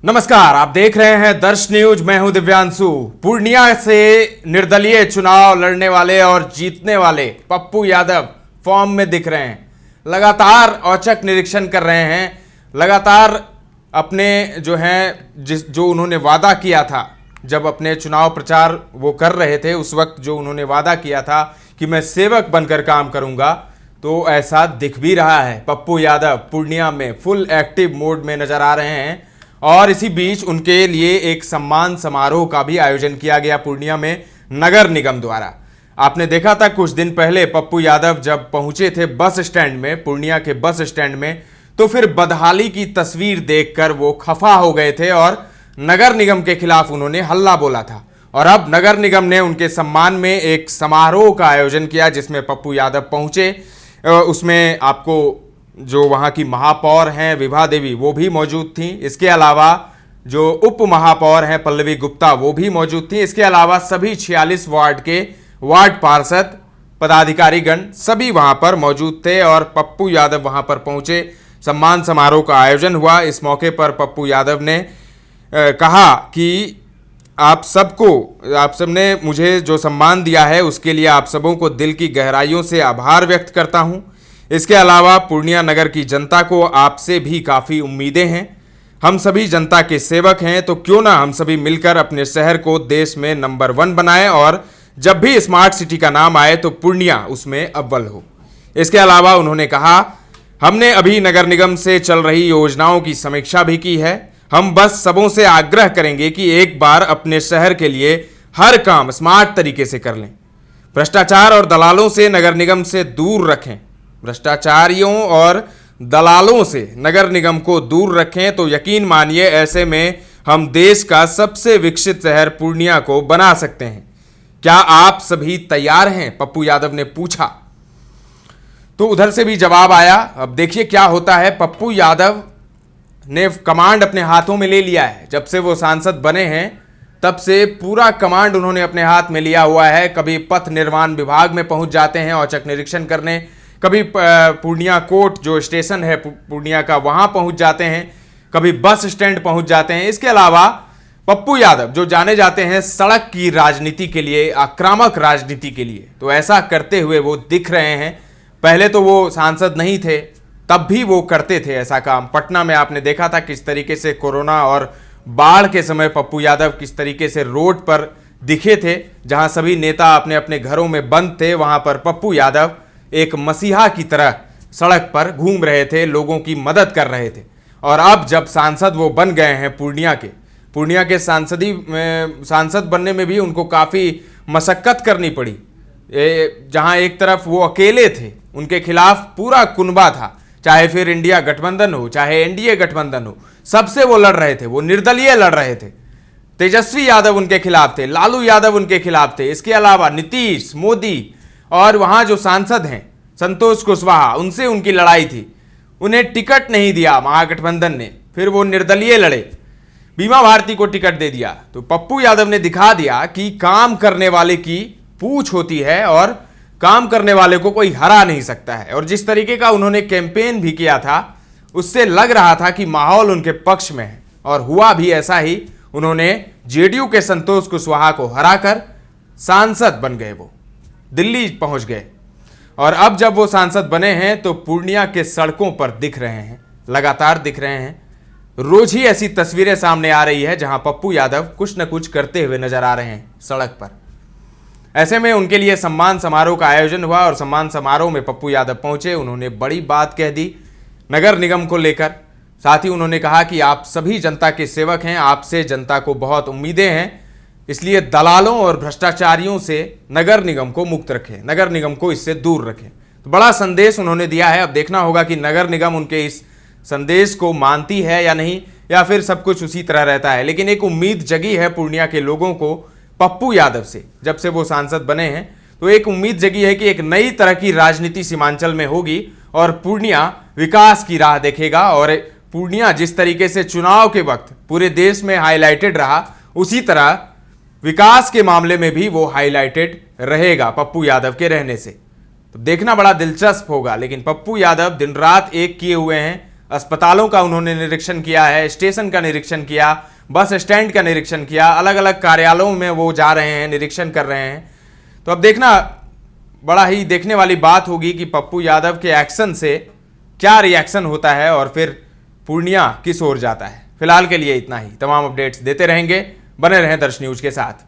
नमस्कार, आप देख रहे हैं दर्श न्यूज। मैं हूं दिव्यांशु। पूर्णिया से निर्दलीय चुनाव लड़ने वाले और जीतने वाले पप्पू यादव फॉर्म में दिख रहे हैं। लगातार औचक निरीक्षण कर रहे हैं। लगातार अपने जो उन्होंने वादा किया था, जब अपने चुनाव प्रचार वो कर रहे थे, उस वक्त जो उन्होंने वादा किया था कि मैं सेवक बनकर काम करूंगा, तो ऐसा दिख भी रहा है। पप्पू यादव पूर्णिया में फुल एक्टिव मोड में नजर आ रहे हैं और इसी बीच उनके लिए एक सम्मान समारोह का भी आयोजन किया गया पूर्णिया में नगर निगम द्वारा। आपने देखा था कुछ दिन पहले पप्पू यादव जब पहुंचे थे बस स्टैंड में, पूर्णिया के बस स्टैंड में, तो फिर बदहाली की तस्वीर देखकर वो खफा हो गए थे और नगर निगम के खिलाफ उन्होंने हल्ला बोला था। और अब नगर निगम ने उनके सम्मान में एक समारोह का आयोजन किया जिसमें पप्पू यादव पहुंचे। उसमें आपको जो वहाँ की महापौर हैं विभा देवी, वो भी मौजूद थी। इसके अलावा जो उप महापौर हैं पल्लवी गुप्ता, वो भी मौजूद थी। इसके अलावा सभी 46 वार्ड के वार्ड पार्षद, पदाधिकारीगण सभी वहाँ पर मौजूद थे और पप्पू यादव वहाँ पर पहुँचे। सम्मान समारोह का आयोजन हुआ। इस मौके पर पप्पू यादव ने कहा कि आप सबने मुझे जो सम्मान दिया है उसके लिए आप सबों को दिल की गहराइयों से आभार व्यक्त करता हूँ। इसके अलावा पूर्णिया नगर की जनता को आपसे भी काफ़ी उम्मीदें हैं। हम सभी जनता के सेवक हैं, तो क्यों ना हम सभी मिलकर अपने शहर को देश में नंबर 1 बनाएं और जब भी स्मार्ट सिटी का नाम आए तो पूर्णिया उसमें अव्वल हो। इसके अलावा उन्होंने कहा, हमने अभी नगर निगम से चल रही योजनाओं की समीक्षा भी की है। हम बस सबों से आग्रह करेंगे कि एक बार अपने शहर के लिए हर काम स्मार्ट तरीके से कर लें। भ्रष्टाचार और दलालों से नगर निगम से दूर रखें। भ्रष्टाचारियों और दलालों से नगर निगम को दूर रखें, तो यकीन मानिए ऐसे में हम देश का सबसे विकसित शहर पूर्णिया को बना सकते हैं। क्या आप सभी तैयार हैं? पप्पू यादव ने पूछा। तो उधर से भी जवाब आया। अब देखिए क्या होता है। पप्पू यादव ने कमांड अपने हाथों में ले लिया है। जब से वो सांसद बने हैं तब से पूरा कमांड उन्होंने अपने हाथ में लिया हुआ है। कभी पथ निर्माण विभाग में पहुंच जाते हैं औचक निरीक्षण करने, कभी पूर्णिया कोर्ट जो स्टेशन है पूर्णिया का, वहां पहुंच जाते हैं, कभी बस स्टैंड पहुंच जाते हैं। इसके अलावा पप्पू यादव जो जाने जाते हैं सड़क की राजनीति के लिए, आक्रामक राजनीति के लिए, तो ऐसा करते हुए वो दिख रहे हैं। पहले तो वो सांसद नहीं थे, तब भी वो करते थे ऐसा काम। पटना में आपने देखा था किस तरीके से कोरोना और बाढ़ के समय पप्पू यादव किस तरीके से रोड पर दिखे थे। जहां सभी नेता अपने अपने घरों में बंद थे, वहां पर पप्पू यादव एक मसीहा की तरह सड़क पर घूम रहे थे, लोगों की मदद कर रहे थे। और अब जब सांसद वो बन गए हैं पूर्णिया के सांसद बनने में भी उनको काफ़ी मशक्क़त करनी पड़ी। जहां एक तरफ वो अकेले थे, उनके खिलाफ पूरा कुनबा था, चाहे फिर इंडिया गठबंधन हो चाहे एनडीए गठबंधन हो, सबसे वो लड़ रहे थे। वो निर्दलीय लड़ रहे थे। तेजस्वी यादव उनके खिलाफ थे, लालू यादव उनके खिलाफ थे। इसके अलावा नीतीश, मोदी और वहां जो सांसद हैं संतोष कुशवाहा, उनसे उनकी लड़ाई थी। उन्हें टिकट नहीं दिया महागठबंधन ने, फिर वो निर्दलीय लड़े, बीमा भारती को टिकट दे दिया। तो पप्पू यादव ने दिखा दिया कि काम करने वाले की पूछ होती है और काम करने वाले को कोई हरा नहीं सकता है। और जिस तरीके का उन्होंने कैंपेन भी किया था, उससे लग रहा था कि माहौल उनके पक्ष में है और हुआ भी ऐसा ही। उन्होंने जेडीयू के संतोष कुशवाहा को हराकर सांसद बन गए, वो दिल्ली पहुंच गए। और अब जब वो सांसद बने हैं तो पूर्णिया के सड़कों पर दिख रहे हैं, लगातार दिख रहे हैं। रोज ही ऐसी तस्वीरें सामने आ रही है जहां पप्पू यादव कुछ न कुछ करते हुए नजर आ रहे हैं सड़क पर। ऐसे में उनके लिए सम्मान समारोह का आयोजन हुआ और सम्मान समारोह में पप्पू यादव पहुंचे। उन्होंने बड़ी बात कह दी नगर निगम को लेकर। साथ ही उन्होंने कहा कि आप सभी जनता के सेवक हैं, आपसे जनता को बहुत उम्मीदें हैं, इसलिए दलालों और भ्रष्टाचारियों से नगर निगम को मुक्त रखें, नगर निगम को इससे दूर रखें। तो बड़ा संदेश उन्होंने दिया है। अब देखना होगा कि नगर निगम उनके इस संदेश को मानती है या नहीं, या फिर सब कुछ उसी तरह रहता है। लेकिन एक उम्मीद जगी है पूर्णिया के लोगों को पप्पू यादव से। जब से वो सांसद बने हैं तो एक उम्मीद जगी है कि एक नई तरह की राजनीति सीमांचल में होगी और पूर्णिया विकास की राह देखेगा। और पूर्णिया जिस तरीके से चुनाव के वक्त पूरे देश में हाईलाइटेड रहा, उसी तरह विकास के मामले में भी वो हाईलाइटेड रहेगा पप्पू यादव के रहने से। तो देखना बड़ा दिलचस्प होगा। लेकिन पप्पू यादव दिन रात एक किए हुए हैं अस्पतालों का उन्होंने निरीक्षण किया है, स्टेशन का निरीक्षण किया, बस स्टैंड का निरीक्षण किया, अलग अलग कार्यालयों में वो जा रहे हैं, निरीक्षण कर रहे हैं। तो अब देखना, बड़ा ही देखने वाली बात होगी कि पप्पू यादव के एक्शन से क्या रिएक्शन होता है और फिर पूर्णिया किस ओर जाता है। फिलहाल के लिए इतना ही। तमाम अपडेट्स देते रहेंगे, बने रहें दर्श न्यूज के साथ।